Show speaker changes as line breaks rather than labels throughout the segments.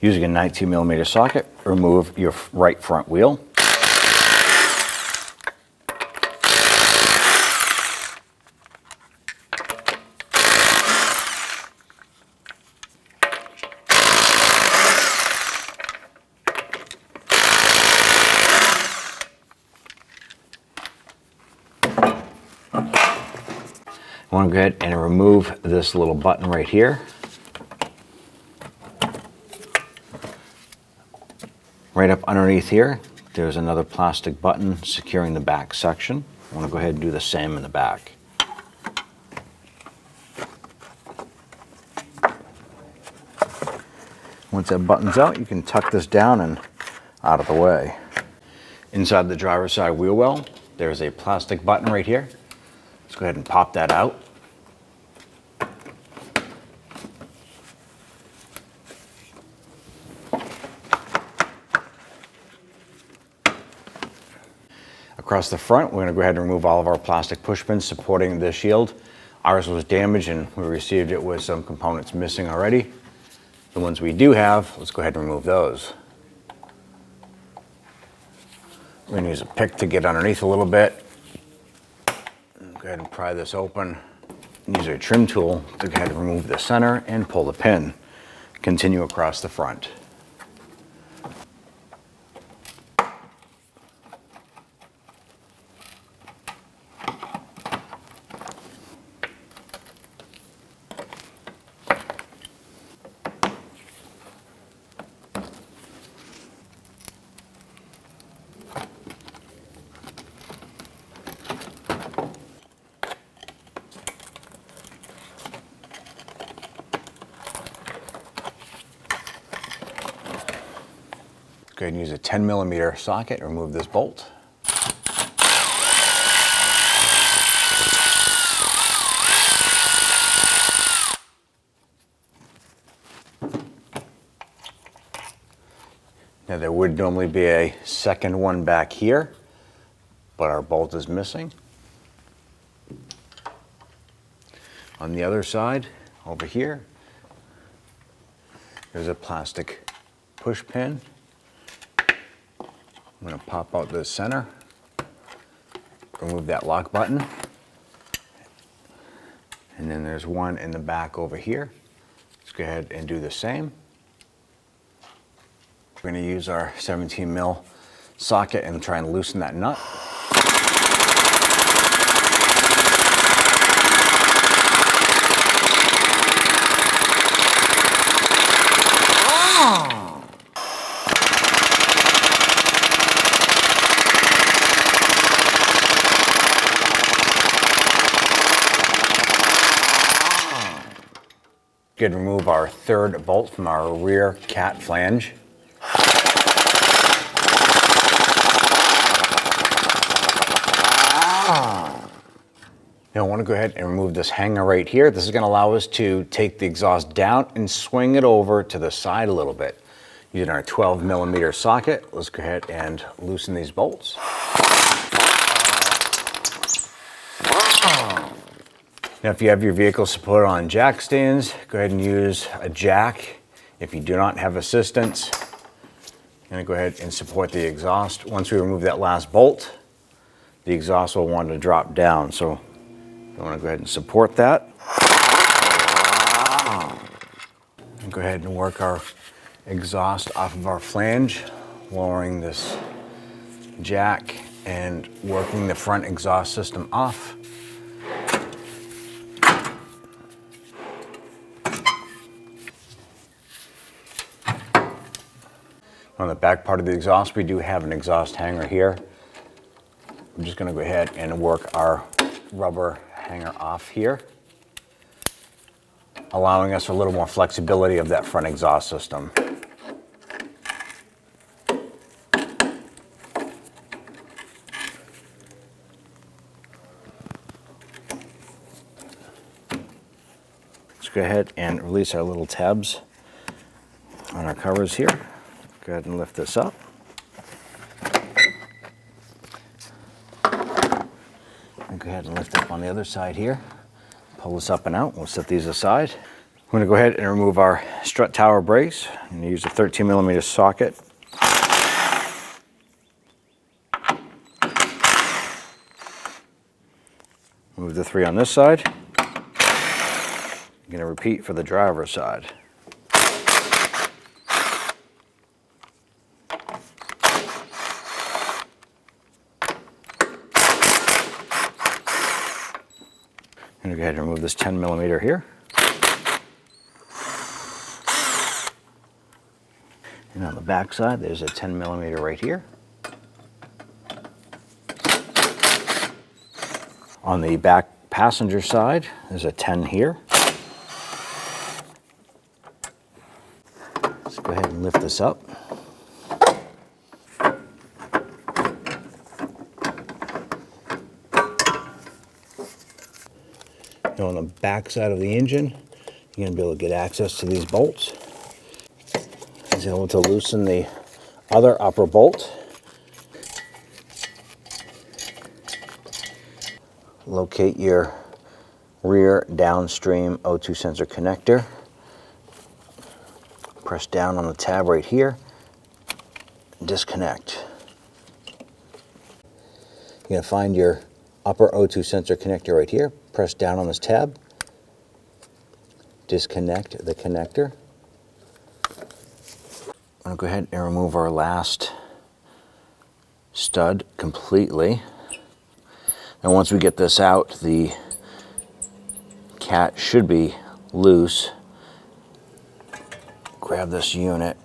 Using a 19mm socket, remove your right front wheel. I want to go ahead and remove this little button right here. Right up underneath here, there's another plastic button securing the back section. I want to go ahead and do the same in the back. Once that button's out, you can tuck this down and out of the way. Inside the driver's side wheel well, there's a plastic button right here. Let's go ahead and pop that out. Across the front, we're going to go ahead and remove all of our plastic push pins supporting the shield. Ours was damaged and we received it with some components missing already. The ones we do have, let's go ahead and remove those. We're going to use a pick to get underneath a little bit. Go ahead and pry this open. Use a trim tool to go ahead and remove the center and pull the pin. Continue across the front. Go ahead and use a 10mm socket to remove this bolt. Now there would normally be a second one back here, but our bolt is missing. On the other side, over here, there's a plastic push pin. I'm going to pop out the center, remove that lock button, and then there's one in the back over here. Let's go ahead and do the same. We're going to use our 17mm socket and try and loosen that nut. Good, remove our third bolt from our rear cat flange. Now I want to go ahead and remove this hanger right here. This is going to allow us to take the exhaust down and swing it over to the side a little bit. Using our 12mm socket, let's go ahead and loosen these bolts. Now if you have your vehicle supported on jack stands, go ahead and use a jack. If you do not have assistance, I'm going to go ahead and support the exhaust. Once we remove that last bolt, the exhaust will want to drop down. So you want to go ahead and support that. And go ahead and work our exhaust off of our flange, lowering this jack and working the front exhaust system off. On the back part of the exhaust, we do have an exhaust hanger here. I'm just going to go ahead and work our rubber hanger off here, allowing us a little more flexibility of that front exhaust system. Let's go ahead and release our little tabs on our covers here. Go ahead and lift this up. And go ahead and lift up on the other side here. Pull this up and out. We'll set these aside. I'm going to go ahead and remove our strut tower brace. I'm going to use a 13mm socket. Move the 3 on this side. I'm going to repeat for the driver's side. I'm going to go ahead and remove this 10mm here. And on the back side, there's a 10mm right here. On the back passenger side, there's a 10 here. Let's go ahead and lift this up. Now on the back side of the engine, you're going to be able to get access to these bolts. He's able to loosen the other upper bolt. Locate your rear downstream O2 sensor connector. Press down on the tab right here. Disconnect. You're going to find your upper O2 sensor connector right here. Press down on this tab. Disconnect the connector. I'm going to go ahead and remove our last stud completely. And once we get this out, the cat should be loose. Grab this unit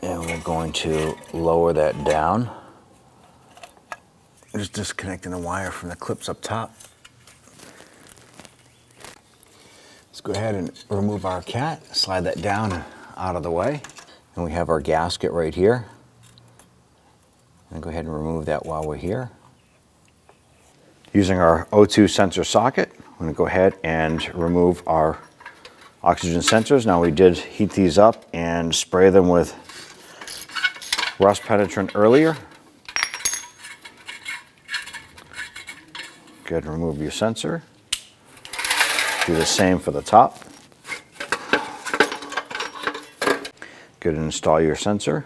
and we're going to lower that down. Just disconnecting the wire from the clips up top. Let's go ahead and remove our cat, slide that down and out of the way. And we have our gasket right here. And go ahead and remove that while we're here. Using our O2 sensor socket, I'm going to go ahead and remove our oxygen sensors. Now we did heat these up and spray them with rust penetrant earlier. Go ahead and remove your sensor. Do the same for the top. Go ahead and install your sensor.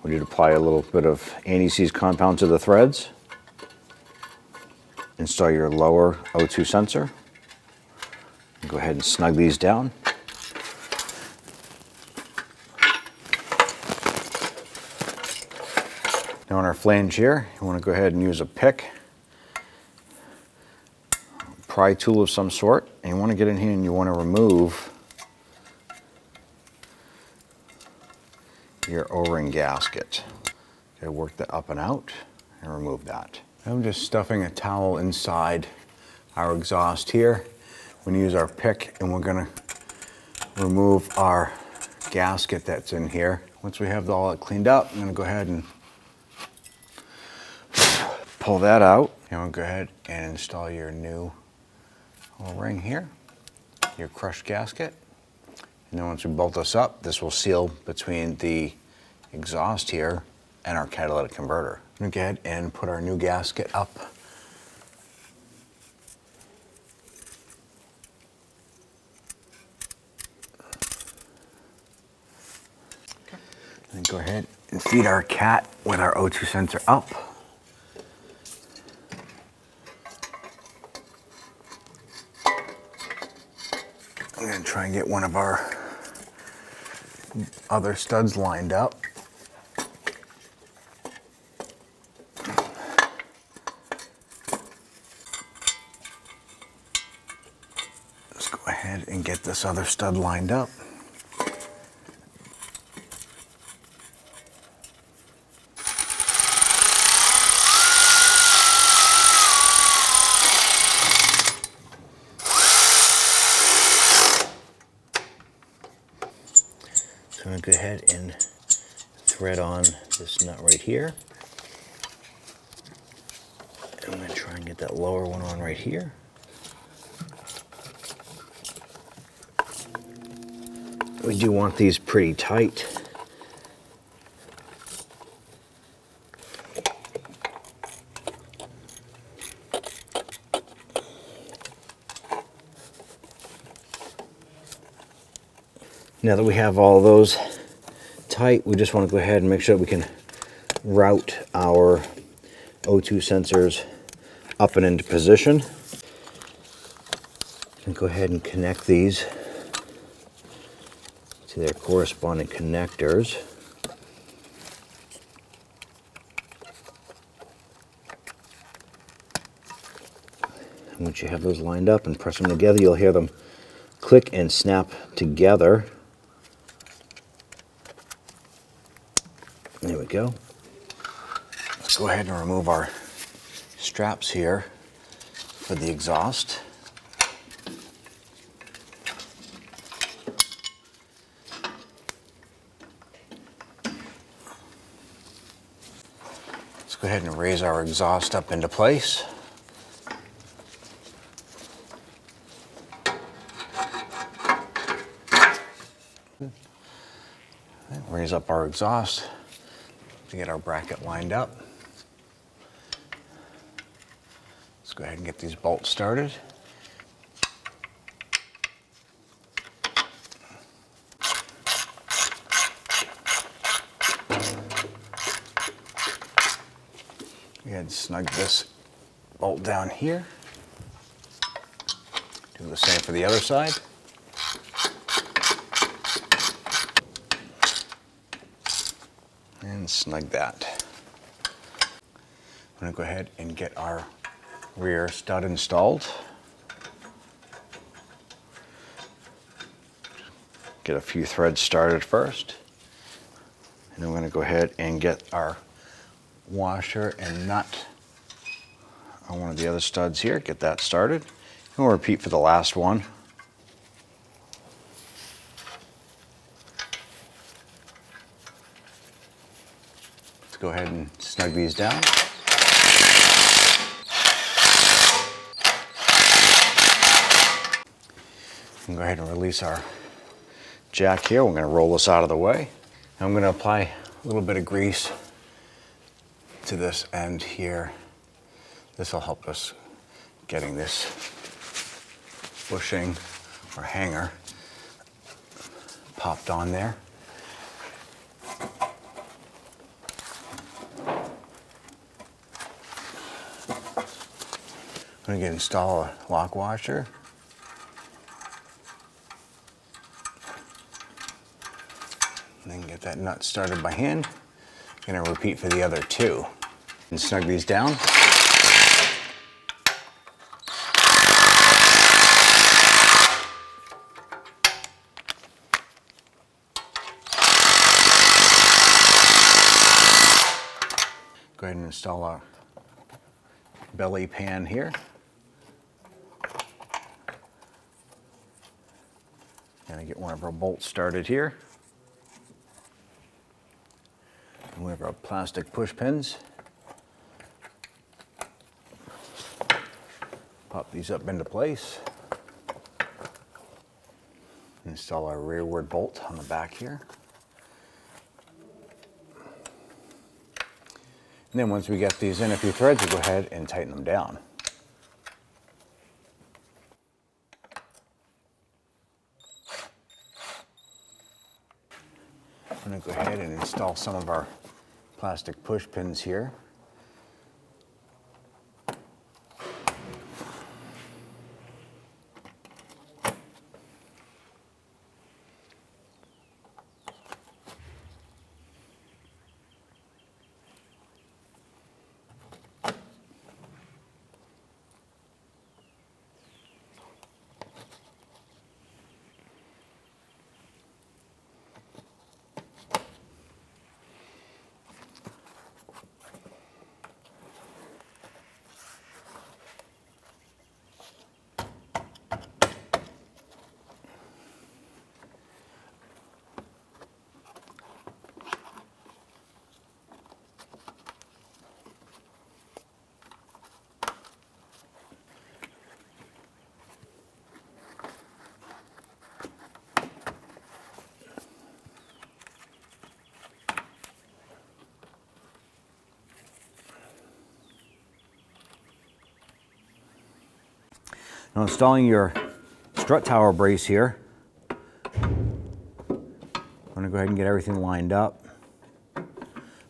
We need to apply a little bit of anti-seize compound to the threads. Install your lower O2 sensor. Go ahead and snug these down. Now on our flange here, you want to go ahead and use a pick, pry tool of some sort, and you want to get in here and you want to remove your O-ring gasket. Okay, work that up and out and remove that. I'm just stuffing a towel inside our exhaust here. We're going to use our pick and we're going to remove our gasket that's in here. Once we have all that cleaned up, I'm going to go ahead and pull that out. And we'll go ahead and install your new O-ring here, your crushed gasket. And then once we bolt this up, this will seal between the exhaust here and our catalytic converter. I'm going to go ahead and put our new gasket up. And go ahead and feed our cat with our O2 sensor up. I'm going to try and get one of our other studs lined up. Let's go ahead and get this other stud lined up. So I'm going to go ahead and thread on this nut right here. And I'm going to try and get that lower one on right here. We do want these pretty tight. Now that we have all those tight, we just want to go ahead and make sure that we can route our O2 sensors up and into position. And go ahead and connect these to their corresponding connectors. And once you have those lined up and press them together, you'll hear them click and snap together. There we go. Let's go ahead and remove our straps here for the exhaust. Let's go ahead and raise our exhaust up into place. Raise up our exhaust to get our bracket lined up. Let's go ahead and get these bolts started. Go ahead and snug this bolt down here. Do the same for the other side. And snug that. I'm going to go ahead and get our rear stud installed. Get a few threads started first. And then we're going to go ahead and get our washer and nut on one of the other studs here. Get that started. And we'll repeat for the last one. Go ahead and snug these down. And go ahead and release our jack here. We're going to roll this out of the way. I'm going to apply a little bit of grease to this end here. This will help us getting this bushing or hanger popped on there. I'm going to install a lock washer. And then get that nut started by hand. I'm going to repeat for the other two. And snug these down. Go ahead and install our belly pan here. Gonna get one of our bolts started here. And we have our plastic push pins. Pop these up into place. Install our rearward bolt on the back here. And then once we get these in a few threads, we'll go ahead and tighten them down. I'm going to go ahead and install some of our plastic push pins here. Now installing your strut tower brace here, ahead and get everything lined up. We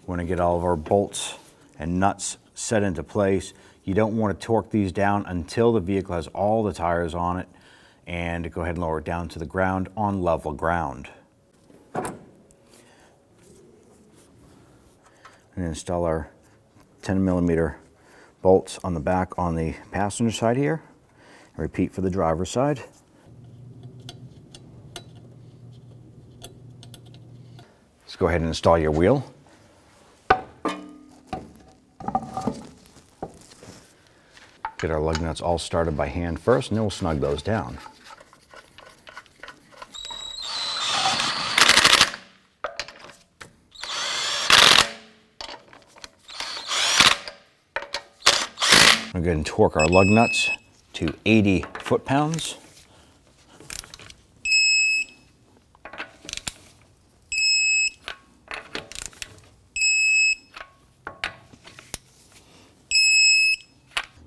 want to get all of our bolts and nuts set into place. You don't want to torque these down until the vehicle has all the tires on it, and go ahead and lower it down to the ground on level ground. And install our 10mm bolts on the back on the passenger side here. And repeat for the driver's side. Let's go ahead and install your wheel. Get our lug nuts all started by hand first, and then we'll snug those down. We're going to torque our lug nuts to 80 foot-pounds.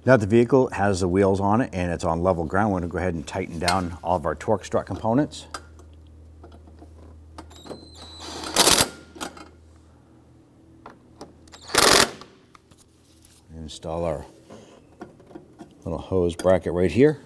Now that the vehicle has the wheels on it and it's on level ground, we're going to go ahead and tighten down all of our torque strut components. Install our little hose bracket right here.